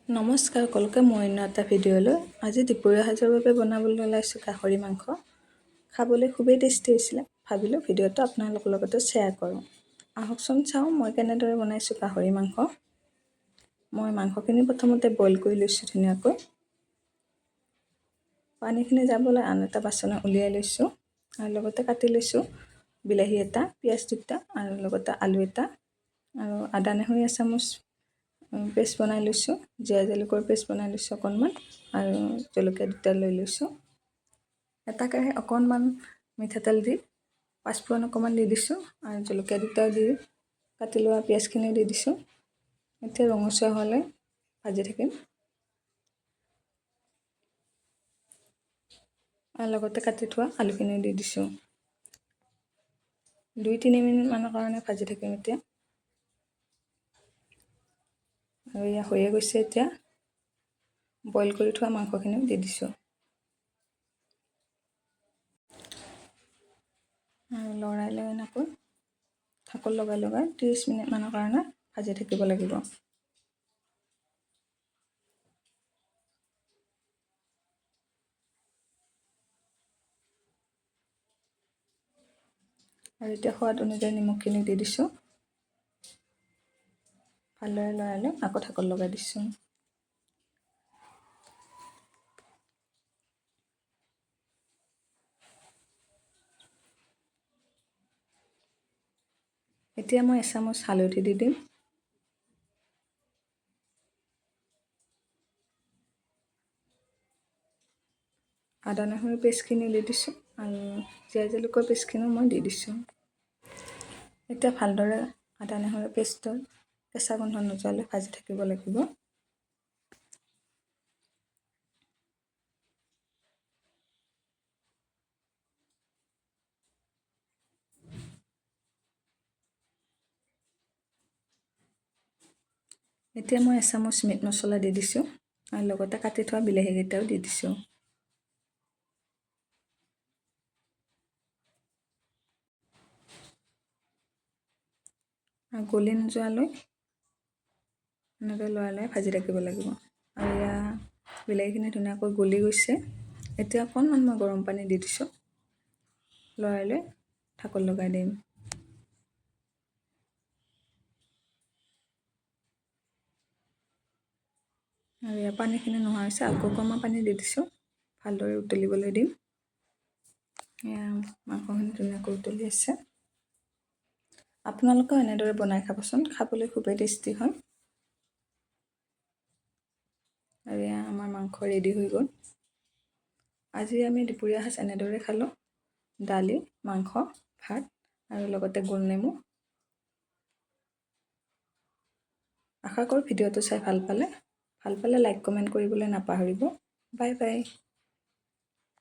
নমস্কাৰ সকলোকে, মই অন্য এটা ভিডিঅ'লৈ আজি দুপৰীয়া সাজৰ বাবে বনাবলৈ ওলাইছোঁ গাহৰি মাংস। খাবলৈ খুবেই টেষ্টি হৈছিলে, ভাবিলোঁ ভিডিঅ'টো আপোনালোকৰ লগতে শ্বেয়াৰ কৰোঁ। আহকচোন চাওঁ মই কেনেদৰে বনাইছোঁ গাহৰি মাংস। মই মাংসখিনি প্ৰথমতে বইল কৰি লৈছোঁ ধুনীয়াকৈ। পানীখিনি যাবলৈ আন এটা বাচনত উলিয়াই লৈছোঁ আৰু লগতে কাটি লৈছোঁ বিলাহী এটা, পিঁয়াজ দুটা আৰু লগতে আলু এটা আৰু আদা নহৰু এচামুচ পেষ্ট বনাই লৈছোঁ, জীয়া জলকীয়াৰ পেষ্ট বনাই লৈছোঁ অকণমান আৰু জলকীয়া দুটা লৈ লৈছোঁ। এটা কেৰাহী অকণমান মিঠাতেল দি পাঁচফোৰণ অকণমান দি দিছোঁ আৰু জলকীয়া দুটাও দি কাটি লোৱা পিঁয়াজখিনি দি দিছোঁ। এতিয়া ৰঙচুৱা হ'লে ভাজি থাকিম আৰু লগতে কাটি থোৱা আলুখিনি দি দিছোঁ। 2-3 মিনিটমানৰ কাৰণে ভাজি থাকিম এতিয়া। আৰু এয়া হৈয়ে গৈছে, এতিয়া বইল কৰি থোৱা মাংসখিনিও দি দিছোঁ আৰু লৰাই লৈ এনেকৈ ঢাকোন লগাই 30 মিনিটমানৰ কাৰণে ভাজি থাকিব লাগিব। আৰু এতিয়া সোৱাদ অনুযায়ী নিমখখিনি দি দিছোঁ। ভালদৰে লৰাই লৈ আকৌ ঢাকোন লগাই দিছোঁ। এতিয়া মই এচামুচ হালধি দি দিম। আদা নহৰু পেষ্টখিনি দি দিছোঁ আৰু জীয়া জলকীয়াৰ পেষ্টখিনিও মই দি দিছোঁ। এতিয়া ভালদৰে আদা নহৰু পেষ্টৰ কেঁচা গোন্ধ নোযোৱালৈ ভাজি থাকিব লাগিব। এতিয়া মই এচামুচ মিট মছলা দি দিছোঁ আৰু লগতে কাটি থোৱা বিলাহীকেইটাও দি দিছোঁ। আৰু গলি নোযোৱালৈ এনেকৈ লৰাই ভাজি থাকিব লাগিব। আৰু এয়া বিলাহীখিনি ধুনীয়াকৈ গলি গৈছে। এতিয়া অকণমান মই গৰম পানী দি দিছোঁ, লৰাই লৈ ঢাকোন লগাই দিম। আৰু এয়া পানীখিনি নোহোৱা হৈছে, আকৌ অকণমান পানী দি দিছোঁ, ভালদৰে উতলিবলৈ দিম। এয়া মাংসখিনি ধুনীয়াকৈ উতলি আছে। আপোনালোকেও এনেদৰে বনাই খাবচোন, খাবলৈ খুবেই টেষ্টি হয়। আৰু এয়া আমাৰ মাংস ৰেডি হৈ গ'ল। আজি আমি দুপৰীয়া সাজ এনেদৰে খালোঁ, দালি, মাংস, ভাত আৰু লগতে গোল নেমু। আশা কৰোঁ ভিডিঅ'টো চাই ভাল পালে লাইক কমেণ্ট কৰিবলৈ নাপাহৰিব। Bye bye.